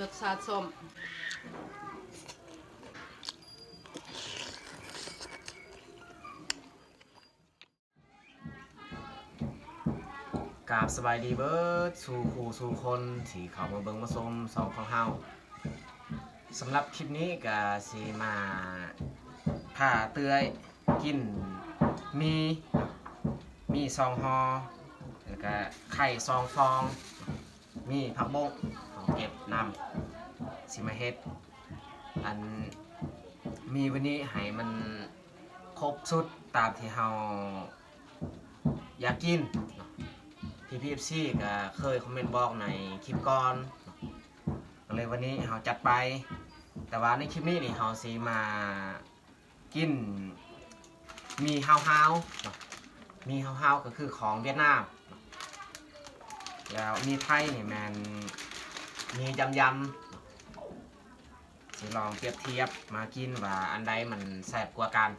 รสชาติส้มกราบสบายดีเบิร์ดสู่คู่สู่คนที่เขามาเบิ่งมาชมสองของเฮาสำหรับคลิปนี้ก็สิมาผ่าเตือยกินมีซองฮอแล้วก็ไข่ซองฟองมีผักบกของเก็บนำสิมาเฮ็ดอันมีวันนี้ให้มันครบสุดตามที่เฮาอยากกินพี่ก็เคยคอมเมนต์บอกในคลิปก่อนก็เลยวันนี้เราจัดไปแต่ว่าในคลิปนี้นี่เราสิมากินมีฮาวมีฮาวก็คือของเวียดนามแล้วมีไทยนี่มันมียำสิลองเปรียบเทียบมากินว่าอันใดมันแซ่บกว่ากัน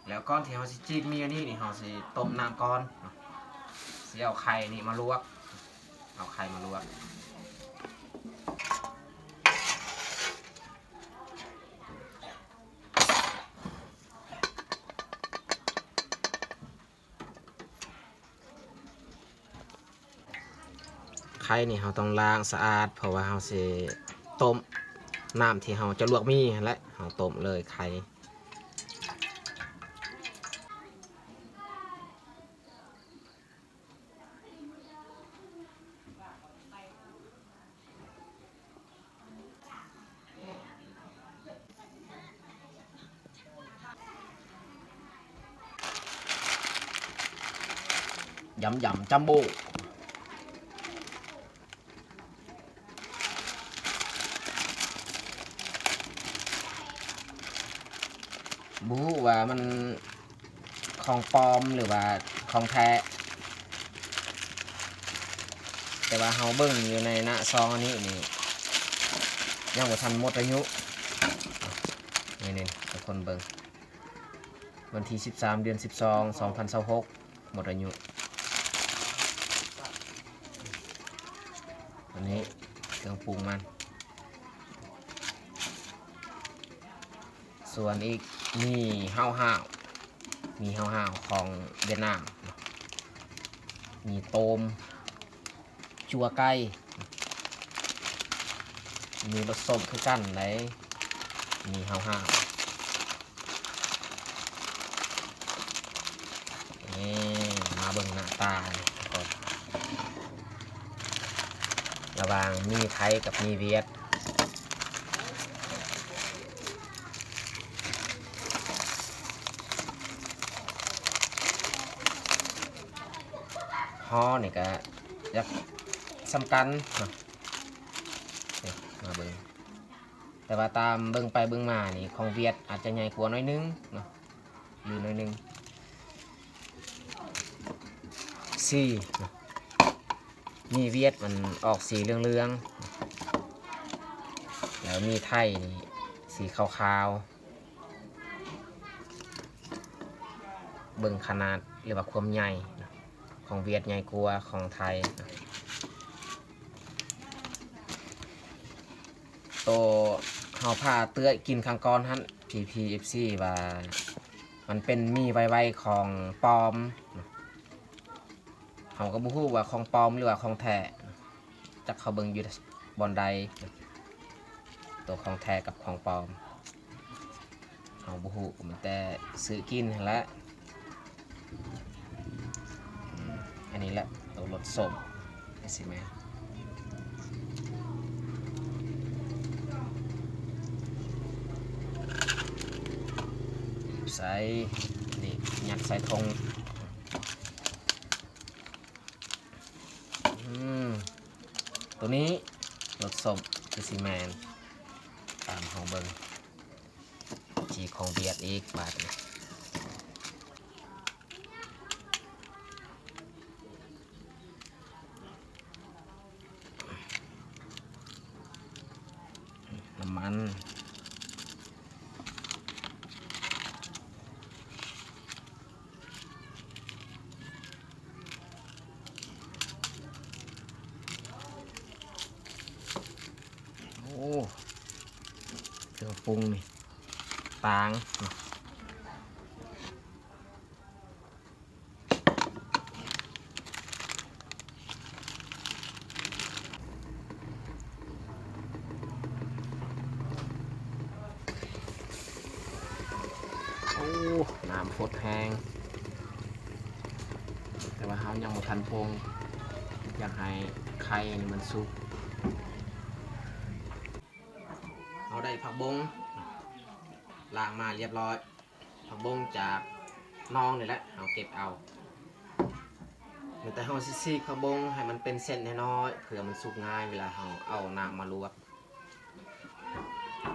แล้วก้อนที่เราสิจีบมีอันนี้นี่เราสิต้มน้ำก่อนสิเอาไข่นี่มาลวกเอาไข่มาลวกไข่นี่เราต้องล้างสะอาดเพราะว่าเราสิต้มน้ำที่เราจะลวกมีและเราต้มเลยไข่ยำจัมโบ้บู๊ว่ามันของปลอมหรือว่าของแท้แต่ว่าเฮาเบิ่งอยู่ในหน้าซองอันนี้นี่ยังบ่ทันหมดอายุนี่ทุกคนเบิ่งวันที่13 เดือน 12 2026หมดอายุอันนี้เครื่องปรุงมันส่วนอีกมีห้าวของเวียดนามมีโตมจัวไก่มีรสส้มคือกันไหนมีห้าวนี่มาเบิ่งหน้าตาก่อนระหว่างมีไทยกับมีเวียดฮอนี่ก็อยากสำคัญมาเบิ่งแต่ว่าตามเบิ่งไปเบิ่งมานี่ของเวียดอาจจะใหญ่กว่าน้อยนึงเนาะอยู่น้อยนึงสีมีเวียดมันออกสีเหลืองๆแล้วมีไทยนี่สีขาวๆเบิ่งขนาดหรือว่าความใหญ่ของเวียดใหญ่กว่าของไทยโตเฮาพาเตื้อกินข้างก้อนฮั่น PPFC ว่ามันเป็นมีไวๆของปลอมเฮาก็บ่ฮู้ว่าของปลอมหรือว่าของแท้จักเขาเบิ่งอยู่บอนใดตัวของแท้กับของปลอมเฮาบ่ฮู้มันแต่ซื้อกินหั่นแหละอันนี้แหละตัวรสส้มสิแม่ใส่นี่ยัดใส่ทงตัวนี้รสส้มคือซีแมนตามของเบิงจีของเบียดอีกบาทน้ำมัน รุงนี่ตางโอ้น้ำพดแห้งแต่ว่าเขายังบ่ทันปรุงอยากให้ไข่นี่มันสุกเอาได้ผักบงล้างมาเรียบร้อยผักบงจากน้องนี่แหละเอาเก็บเอาแต่เราซีผักบงให้มันเป็นเส้นน้อยๆเผื่อมันสุกง่ายเวลาเราเอาน้ำมาลวก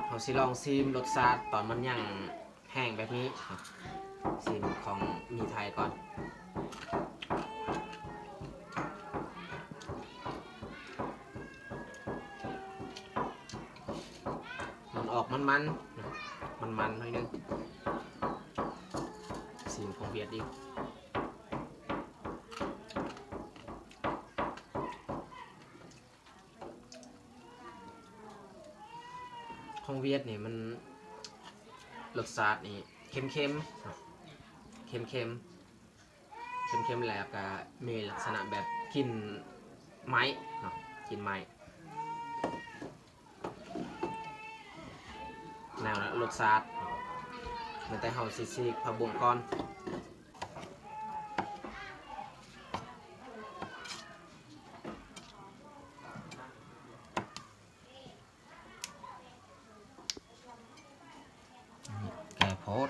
เราสิลองซีมรสชาติตอนมันยังแห้งแบบนี้ซีมของมีไทยก่อนมันออกมันหน่อยนึงซีมของเวียดอีกของเวียดนี่มันรสชาตินี่เค็มแล้วก็มีลักษณะแบบกลิ่นไม้เนาะกลิ่นไม้แนวรสชาติมันแต่เฮาซีผักบุ้งก่อนแกโพด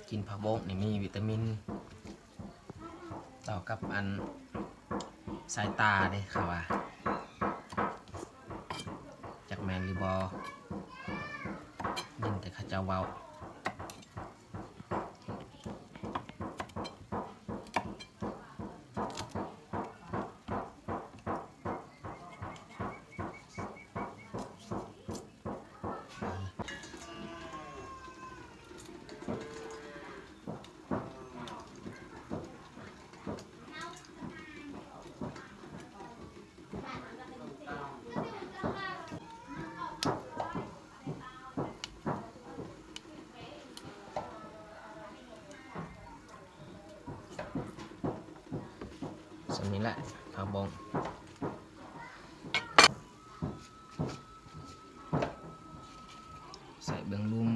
กินผักบงนี่มีวิตามินต่อกับอันสายตาเด้ค่ะว่าจากแมนหรือบอยินแต่ข้าเจ้าเว้าสำนี้แหละผักบงใส่เบื้องลุ่ม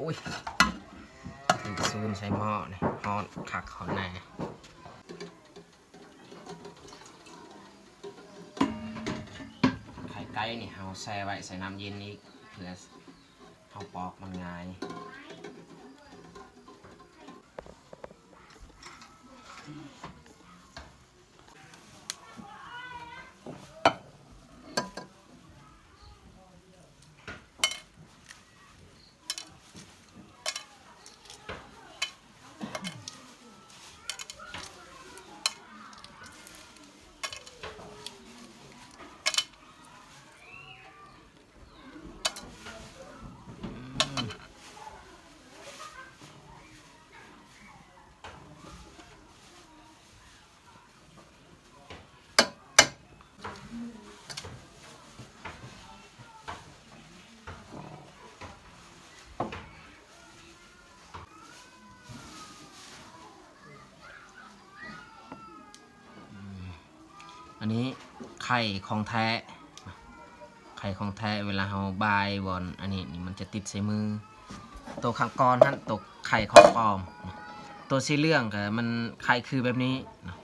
อุ้ยถึงซูนใช้หม้อนี่ฮอนคักฮอนแน่ไข่ไก่นี่เอาแช่ไว้ใส่น้ำเย็นนี้เพื่อเอาปอกมันง่ายอันนี้ไข่ของแท้เวลาเราบายบอลอันนี้นี่มันจะติดใส่มือตัวข้างก้อนนั่นตัวไข่ของปลอมต ตัวสีเหลืองกับมันไข่คือแบบนี้เนาะ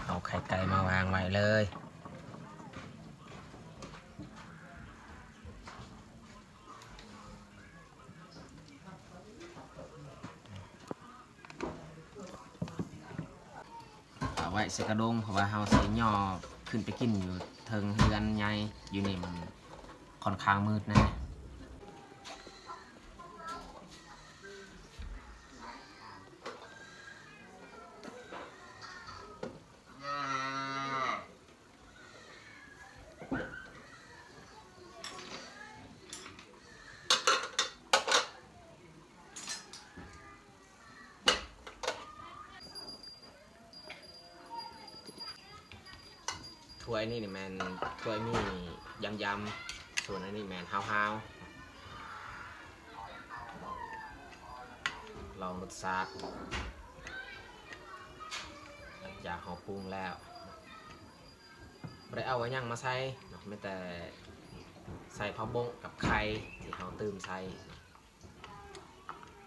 เอาไข่ไก่มาวางไว้เลยเอาไว้ใส่กระดงเพราะว่าเฮาใส่ย่อขึ้นไปกินอยู่เทิงเฮือนใหญ่อยู่นี่มันค่อนข้างมืดนะถ้วยนี่แมนถ้วยมียำส่วนอันนี้แมนฮาวลองรสชาติอยากหอปรุงแล้วไม่ได้เอาไว้ยังมาใส่ไม่แต่ใส่ผักบงกับไข่ที่เขาตื่มใส่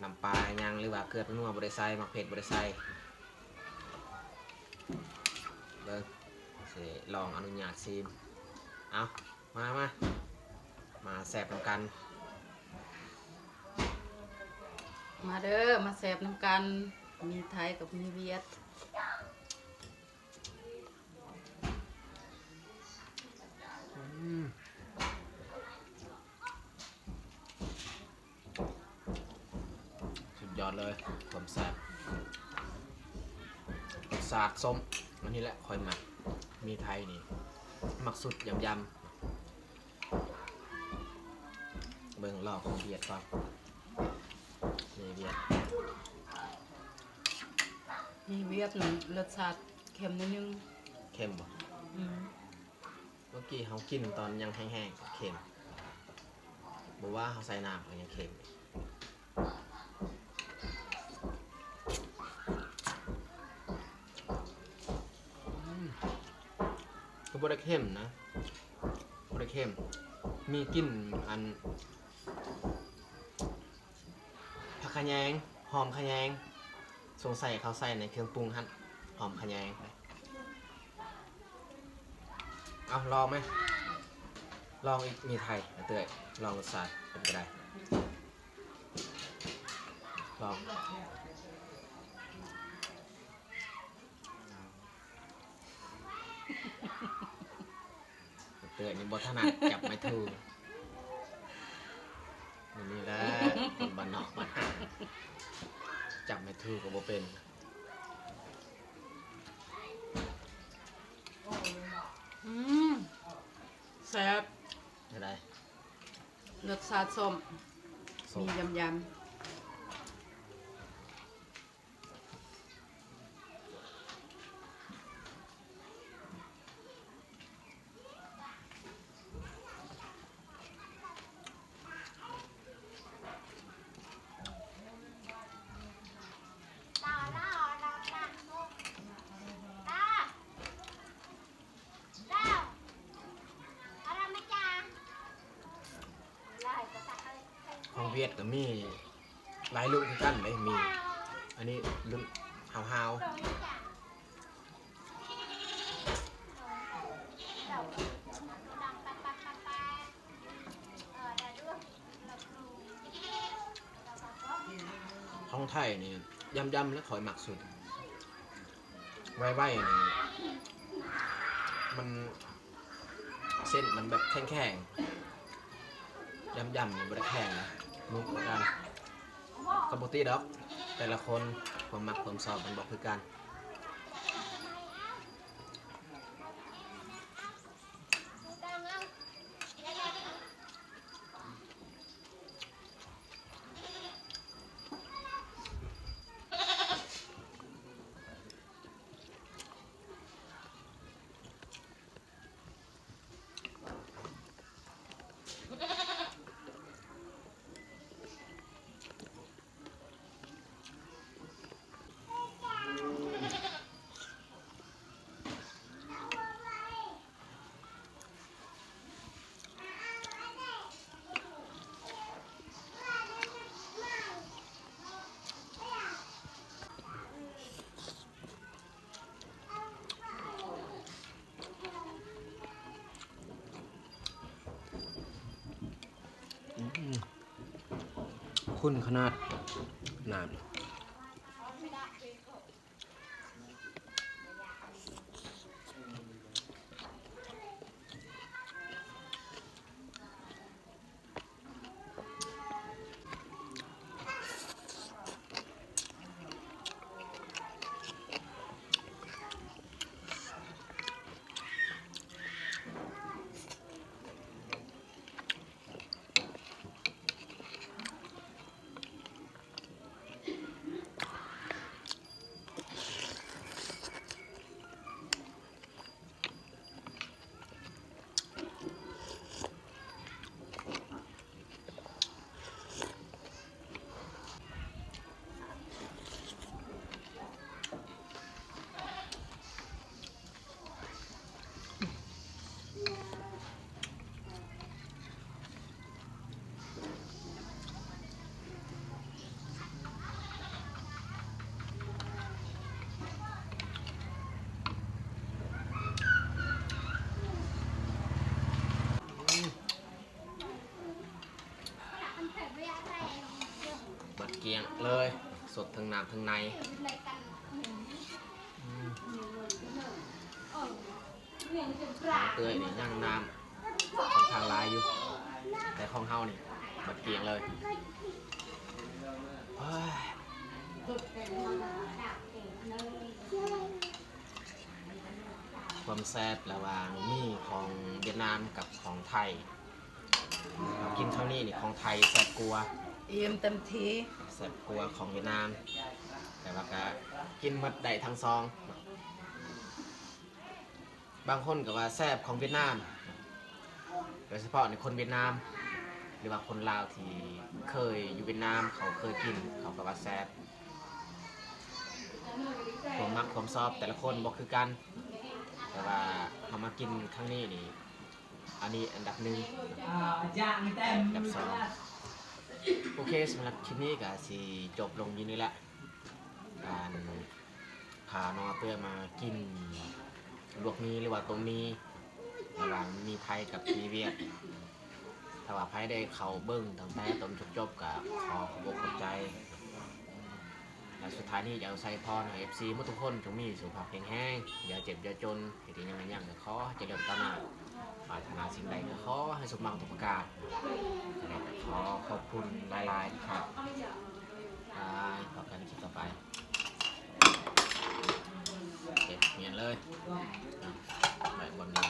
น้ำปลายังหรือว่าเกลือนัวบริใส่มักเผ็ดบริใส่เบิ้งสิลองอนุญาตซีมเอามาแสบกัน มาเด้อมาแสบน้ำกันมีไทยกับมีเวียดสุดยอดเลยผมแซ่บสาดส้มอันนี้แหละคอยหมักมีไทยนี่หมักสุดยำเบิ่งรอบของเบียดก่อนนี่เบียด มีเวียดนี่รสชาติเค็มนิดนึง เค็มบ่ เมื่อกี้เขากินตอนยังแห้งๆเค็มบอกว่าเขาใส่น้ำมันยังเค็มก็บ่ได้เค็มนะบ่ได้เค็มมีกลิ่นอันผักขะแยงหอมขะแยงสงสัยเขาใส่ในเครื่องปรุงฮั่นหอมขะแยงเอาลองไหมลองอีกมีไทยเตยลองรสชาติเป็นไปได้ลองเตยนี่บอถนัดจับไม่ถูกนี่แหละคนบ้านนอกมันจับไม่ถูกก็บ่เป็นแซ่บ ไม่ได้ รสชาติส้ม ส้ม มียำของเวียดก็มีหลายรุ่นคือกันเลยมีอันนี้รุ่นฮาวของไทยนี่ยำและขอยหมักสุดไว้นี่มันเส้นมันแบบแข็งๆยำนี่บริแข็งนะนุ่มเหมือนกันกับบตี้ดอกแต่ละคนความมักความชอบมันบอกคือกัน ข้นขนาดน้ำบัดเกียงเลยสดทั้งน้ำทั้งในเตยนี่ย่างน้ำของทางลายอยู่แต่ของเฮานี่บัดเกียงเลยเฮ้ยความแซ่บระหว่างมีของเวียดนามกับของไทยเรากินเท่านี้นี่ของไทยแซ่บกว่า เอี่ยมเต็มที แซ่บกว่าของเวียดนามแต่ว่าก็กินหมดได้ทั้งซองบางคนก็ว่าแซ่บของเวียดนามโดยเฉพาะในคนเวียดนามหรือว่าคนลาวที่เคยอยู่เวียดนามเขาเคยกินเขาก็ว่าแซ่บความมักความชอบแต่ละคนบอกคือกันแต่ว่าเขามากินครั้งนี้นี่อันนี้อันดับหนึ่งอันดับสองโอเคสำหรับคลิปนี้ก็สิจบลงอยู่นี่แหละการพาน้องเตื้อมากินลวกมีหรือว่าต้มมีระหว่างมีไทยกับมีเวียดถ้าว่าไพ่ได้เขาเบิ้งตั้งแต่ต้นจบกับขอขอบอกขอบใจและสุดท้ายนี้อยากใส่พรให้ FC ทุกคนจงมีสุขภาพแข็งแรงอย่าเจ็บอย่าจนเหตุยังไงอย่างก็ขอเจริญก้าวหน้าปรารถนาสิ่งใดก็ขอให้สมหวังทุกประการขอขอบคุณหลายๆครับขอบกันคลิปต่อไปเก็บเงียนเลยแบบบนนี้